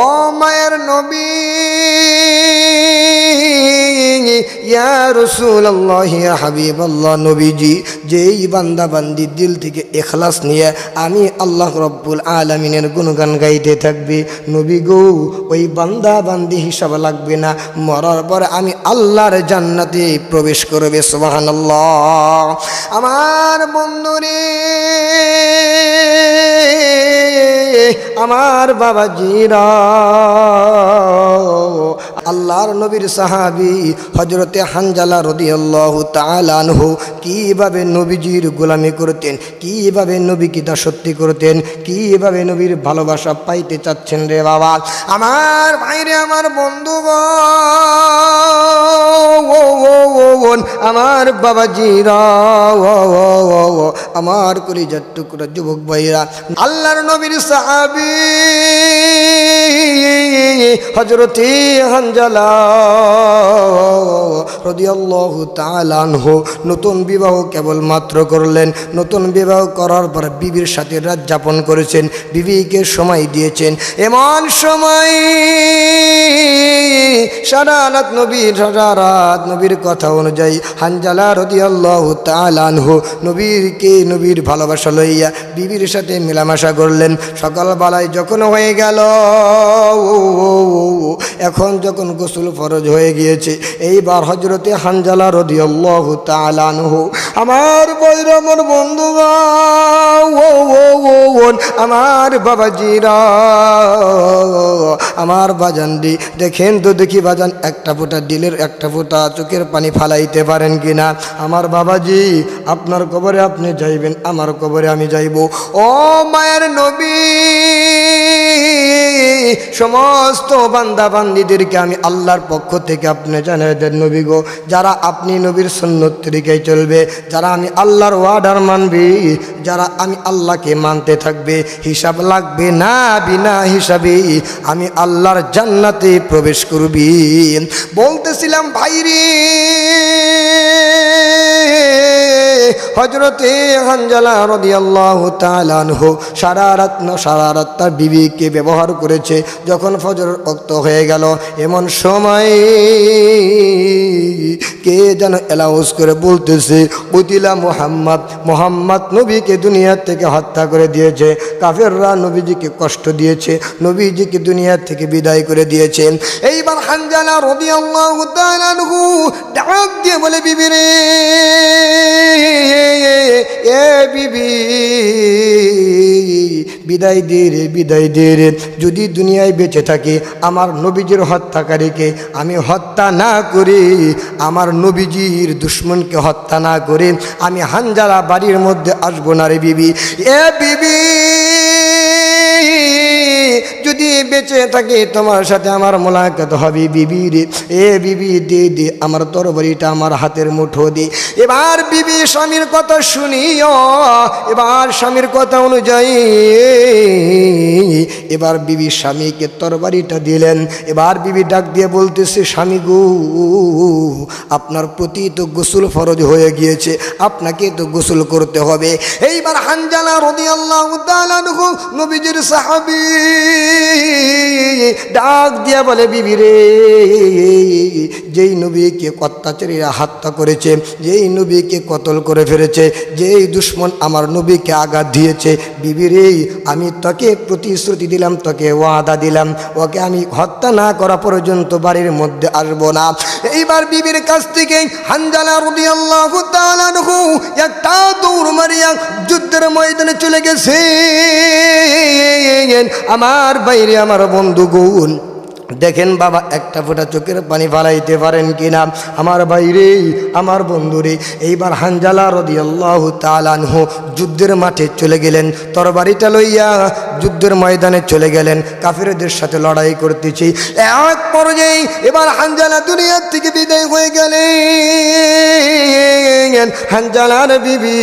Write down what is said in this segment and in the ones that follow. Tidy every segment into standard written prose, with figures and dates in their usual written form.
ও মায়ের নবী ইয়া রাসূলুল্লাহ ইয়া হাবিবাল্লাহ, নবীজি যেই বান্দা বান্দি দিল থেকে ইখলাস নিয়ে আমি আল্লাহ রব্বুল আলামিনের গুণগান গাইতে থাকবে, নবী গো ওই বান্দা বান্দি হিসাব লাগবে না, মরার পর আমি আল্লাহর জান্নাতে প্রবেশ করবে। সুবহানাল্লাহ। আমার বন্ধুরে, আমার বাবাজিরা, আল্লাহর নবীর সাহাবী হযরতে হানজালা রাদিয়াল্লাহু তাআলা আনহু কিভাবে নবীজির গোলামি করতেন, কিভাবে নবীকে দাসত্ব করতেন, কিভাবে নবীর ভালোবাসা পাইতে চাচ্ছেন রে বাবা। আমার ভাইরে, আমার বন্ধুগণ, আমার বাবাজিরা, আমার কলিজার টুকরা যুবক ভাইরা, আল্লাহর নবীর সাহাবী হযরতে হানজালা রাদিয়াল্লাহু তাআলা আনহু নতুন বিবাহ কেবলমাত্র করলেন। নতুন বিবাহ করার পর বিবির সাথে রাত যাপন করেছেন, বিবিকে সময় দিয়েছেন। এমন সময় সারা রাত নবীর কথা অনুযায়ী হানজালা রাদিয়াল্লাহু তাআলা আনহু নবীর ভালোবাসা লইয়া বিবির সাথে মেলামেশা করলেন। সকালবেলায় যখন হয়ে গেল, এখন যখন গোসল ফরজ হয়ে গিয়েছে, এইবার হযরতে হানজালা রাদিয়াল্লাহু তাআলা আনহু, আমার বৈর, আমার বন্ধুগণ, আমার বাবাজিরা, আমার বাজানদি, দেখেন তো দেখি বাজান, একটা ফোঁটা দিলের একটা ফোঁটা চোখের পানি ফালাইতে পারেন কিনা? আমার বাবাজি, আপনার কবরে আপনি যাইবেন, আমার কবরে আমি যাইব। ও মায়ের নবী, সমস্ত বান্দা বান্দিদেরকে আমি আল্লাহর পক্ষ থেকে আপনি জানাই দেন, নবী গো, যারা আপনি নবীর সুন্নত তরিকায় চলবে, যারা আমি আল্লাহর ওয়ার্ডার মানবে, যারা আমি আল্লাহকে মানতে থাকবে, হিসাব লাগবে না, বিনা হিসাবে আমি আল্লাহর জান্নাতে প্রবেশ করবি। বলতেছিলাম ভাইরে, হযরতে হানজালা রাদিয়াল্লাহু তাআলা আনহু সারা রাত তার বিবিকে ব্যবহার করেছে। যখন ফজর ওয়াক্ত হয়ে গেল, এমন সময় কে যেন অ্যালাউন্স করে বলতেছে, কুতিলা মুহাম্মদ নবীকে দুনিয়া থেকে হত্যা করে দিয়েছে, কাফেররা নবীজিকে কষ্ট দিয়েছে, নবীজিকে দুনিয়া থেকে বিদায় করে দিয়েছে। এইবার হানজালা রাদিয়াল্লাহু তাআলা আনহু ডাক দিয়ে বলে, বিবি রে, এ বিবি, বিদায় দে রে, বিদায় দে রে। যদি দুনিয়ায় বেঁচে থাকে, আমার নবীজির হত্যাকারীকে আমি হত্যা না করে, আমার নবীজির দুশ্মনকে হত্যা না করে আমি হানজালা বাড়ির মধ্যে আসবো না রে বিবি। এ বিবি, যদি বেঁচে থাকে তোমার সাথে আমার মোলাকাত হবে বিবি রে। এ বিবি, দে দে আমার তরবারিটা আমার হাতের মুঠো দে। এবার বিবি স্বামীর কথা শুনিও, এবার স্বামীর কথা অনুযায়ী এবার বিবি স্বামীকে তরবারিটা দিলেন। এবার বিবি ডাক দিয়ে বলতেছে, স্বামী গো, আপনার প্রতি তো গোসল ফরজ হয়ে গিয়েছে, আপনাকে তো গোসল করতে হবে। এইবার হানজালা রাদিয়াল্লাহু তাআলা আনহু নবীজির সাহাবী ডাক দিয়া বলে, বিবি রে, যেই নবীকে অত্যাচারীরা হত্যা করেছে, যেই নবীকে কতল করে ফেলেছে, যেই দুশ্মন আমার নবীকে আঘাত দিয়েছে, বিবি রে, আমি তোকে প্রতিশ্রুতি দিলাম, তোকে ওয়াদা দিলাম, ওকে আমি হত্যা না করা পর্যন্ত বাড়ির মধ্যে আসবো না। এইবার বিবির কাছ থেকে হানজালা রাদিয়াল্লাহু তাআলা আনহু একটা দৌড় মারিয়া যুদ্ধের ময়দানে চলে গেছে। আমার বাইরে, আমার বন্ধুগণ, দেখেন বাবা, একটা ফোঁটা চোখের পানি ফালাইতে পারেন কিনা? আমার ভাইরে, আমার বন্ধুরে, এইবার হানজালা রাদিয়াল্লাহু তাআলা আনহু যুদ্ধের মাঠে চলে গেলেন, তরবারিটা লইয়া যুদ্ধের ময়দানে চলে গেলেন, কাফেরদের সাথে লড়াই করতেছি। এক পর্যায়ে এবার হানজালা দুনিয়ার থেকে বিদায় হয়ে গেলেন। হানজালার বিবি,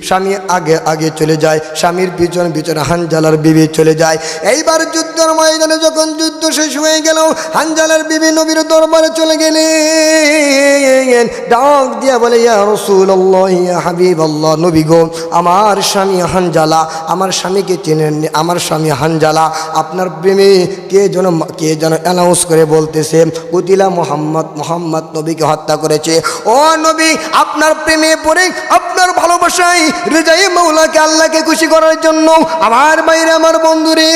স্বামী আগে আগে চলে যায়, স্বামীর পিছন পিছনে হানজালার বিবি চলে যায়। এইবার যুদ্ধের ময়দানে যখন যুদ্ধ শেষ হয়ে গেল, হানজালার বিবি নবীর দরবারে চলে গেলেন। ডাক দিয়া বলে, ইয়া রাসূলুল্লাহ, ইয়া হাবিবাল্লাহ, নবী গো, আমার স্বামী হানজালা, আমার স্বামীকে চেনেননি, আমার স্বামী হানজালা আপনার প্রেমে কে যেন অ্যানাউন্স করে বলতেছে, কুতিলা মুহাম্মদ, মুহাম্মদ নবীকে হত্যা করেছে। ও নবী, আপনার প্রেমে পড়ে, আপনার ভালোবাসায় রেজায়ে মাওলাকে, আল্লাহকে খুশি করার জন্য আমার বাইরে আমার বন্ধুরে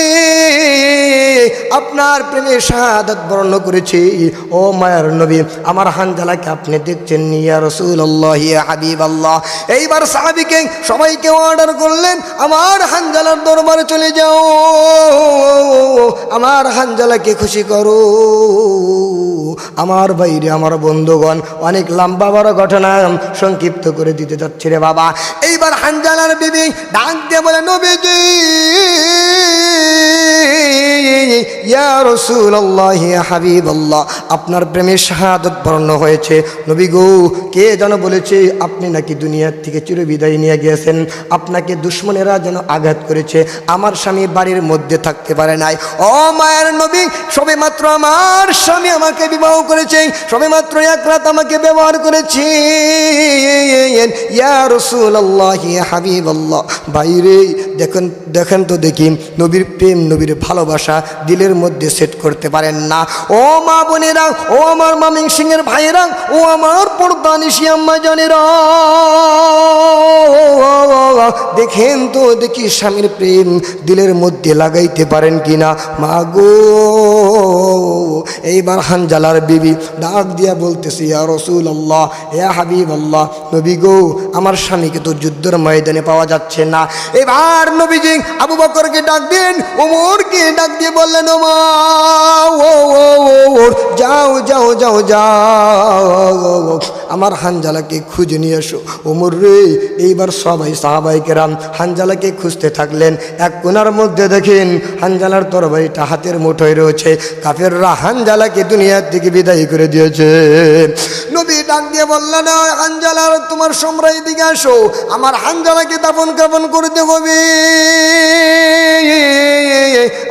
আপনার প্রেমে শাহাদাত বরণ করেছি। ও মায়ার নবী, আমার হানজালাকে আপনি দেখছেন নি? ইয়া রাসূলুল্লাহ, ইয়া হাবিবাল্লাহ। এইবার সাহাবীকে সবাইকে অর্ডার করলেন, আমার হানজালার দরবারে চলে যাও, আমার হানজালাকে খুশি করো। আমার বাইরে আমার বন্ধুগণ, অনেক লম্বা বড় ঘটনা সংক্ষিপ্ত করে দিতে যাচ্ছে রে বাবা। এইবার হানজালার বিবি ডাক দিয়ে বলে, নবীজি, ইয়া রাসূলুল্লাহ, ইয়া হাবিবাল্লাহ, আপনার প্রেমে শাহাদাত বরণ হয়েছে। নবী গো, কে যেন বলেছে আপনি নাকি দুনিয়ার থেকে চিরবিদায় নিয়ে গিয়েছেন, আপনাকে দুশমনেরা যেন আঘাত করেছে, আমার স্বামী বাড়ির মধ্যে থাকতে পারে নাই। ও মায়ের নবী, সবে মাত্র আমার স্বামী আমাকে বিবাহ করেছে, সবে মাত্র এক রাত আমাকে ব্যবহার করেছে। ইয়া রাসূলুল্লাহ, ইয়া হাবিবাল্লাহ, বাইরে দেখেন তো দেখি, নবীর প্রেম, নবীর ভালোবাসা দিলের মধ্যে সেট করতে পারেন না। ও মা বোনেরা, ও আমার মামিং সিংয়ের ভাইয়েরা, ও আমার পর্দানিশি আম্মা জানেরা, দেখেন তো দেখি স্বামীর প্রেম দিলের মধ্যে লাগাইতে পারেন কিনা। মা গো, এইবার হানজালার বিবি ডাক দিয়া বলতেছে, ইয়া রাসূলুল্লাহ, ইয়া হাবিবাল্লাহ, নবী গো, আমার স্বামীকে তো যুদ্ধের ময়দানে পাওয়া যাচ্ছে না। এবার নবীজি আবু বকরকে ডাক দেন, ওমরকে ডাক দিয়ে বললেন, ওমর, যাও যাও যাও যাও, আমার হানজালাকে খুঁজে নিয়ে এসো। ওমর রে, এইবার সবাই সাহাবায়ে কেরাম হানজালাকে খুঁজতে থাকলেন। এক কোণার মধ্যে দেখেন হানজালার তরবারিটা হাতের মুঠোয় রয়েছে। কাফেররা হানজালাকে দুনিয়ার থেকে বিদায় করে দিয়েছে। নবী ডাক দিয়ে বললেন, হানজালার তোমার সম্রাই দিকে আসো, আমার হানজালাকে দাফন কাফন করতে হবে।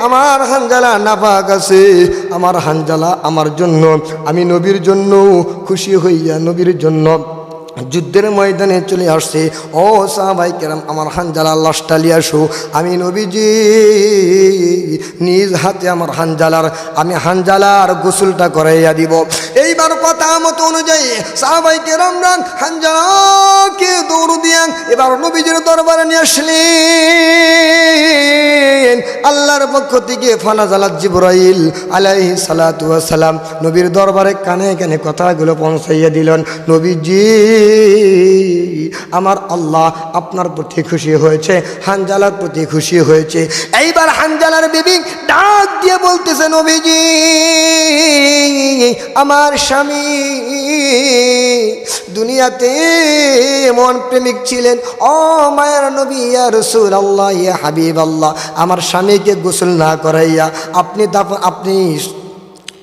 আমার হানজালা নাপাক আছে, আমার হানজালা আমার জন্য, আমি নবীর জন্য খুশি হইয়া নবীর জন্য যুদ্ধের ময়দানে চলে আসছে। ও সাহাবায়ে কেরাম, আমার হানজালা লাশটা নিয়ে আসো, আমি নবীজি নিজ হাতে আমি হানজালার গোসলটা করাইয়া দিব। এইবার কথা মতো অনুযায়ী সাহাবায়ে কেরামরা হানজালাকে দৌড় দিয়া এবার নবীজির দরবারে নিয়ে আসলেন। আল্লাহর পক্ষ থেকে ফানাজালাত জিবরাইল আলাইহিস সালাতু ওয়াস সালাম নবীর দরবারে কানে কানে কথাগুলো পৌঁছাইয়া দিলেন। নবীজি, আমার আল্লাহ আপনার প্রতি খুশি হয়েছে, হানজালার প্রতি খুশি হয়েছে। এইবার হানজালার বিবি ডাক দিয়ে বলতেছে, নবীজি, আমার স্বামী দুনিয়াতে এমন প্রেমিক ছিলেন। ও মায়ের নবী, ইয়া রাসূলুল্লাহ, ইয়া হাবিবাল্লাহ, আমার স্বামীকে গোসল না করাইয়া আপনি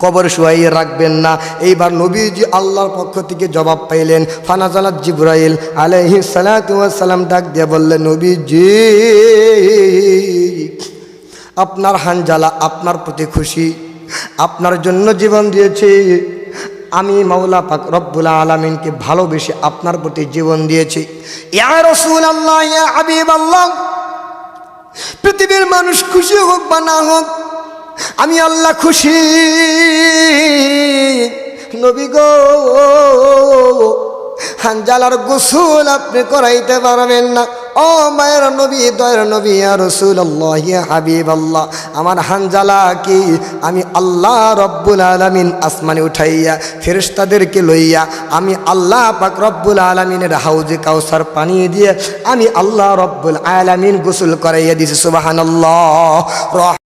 কবর শুয়াইয়ে রাখবেন না। এইবার নবীজি আল্লাহর পক্ষ থেকে জবাব পাইলেন। ফানাজালাত জিবরাইল আলাইহিস সালাতু ওয়াস সালাম ডাক দিয়ে বললেন, নবীজি, আপনার হানজালা আপনার প্রতি খুশি, আপনার জন্য জীবন দিয়েছে। আমি মাওলা পাক রব্বুল আলামিনকে ভালোবেসে আপনার প্রতি জীবন দিয়েছি। ইয়া রাসূলুল্লাহ, ইয়া হাবিবাল্লাহ, পৃথিবীর মানুষ খুশি হোক বা না হোক, আমি আল্লাহ খুশি। নবী গো, হানজালার গোসল আপনি করাইতে পারবেন না। ও মায়ের নবী, দয়ার নবী, ইয়া রাসূলুল্লাহ, ইয়া হাবিবাল্লাহ, আমার হানজালা কি আমি আল্লাহ রব্বুল আলামিন আসমানে উঠাইয়া ফেরেশতাদেরকে লইয়া আমি আল্লাহ পাক রব্বুল আলামিনের হাউজে কাউসার পানি দিয়ে আমি আল্লাহ রব্বুল আলামিন গোসল করাইয়া দিয়েছি। সুবহানাল্লাহ।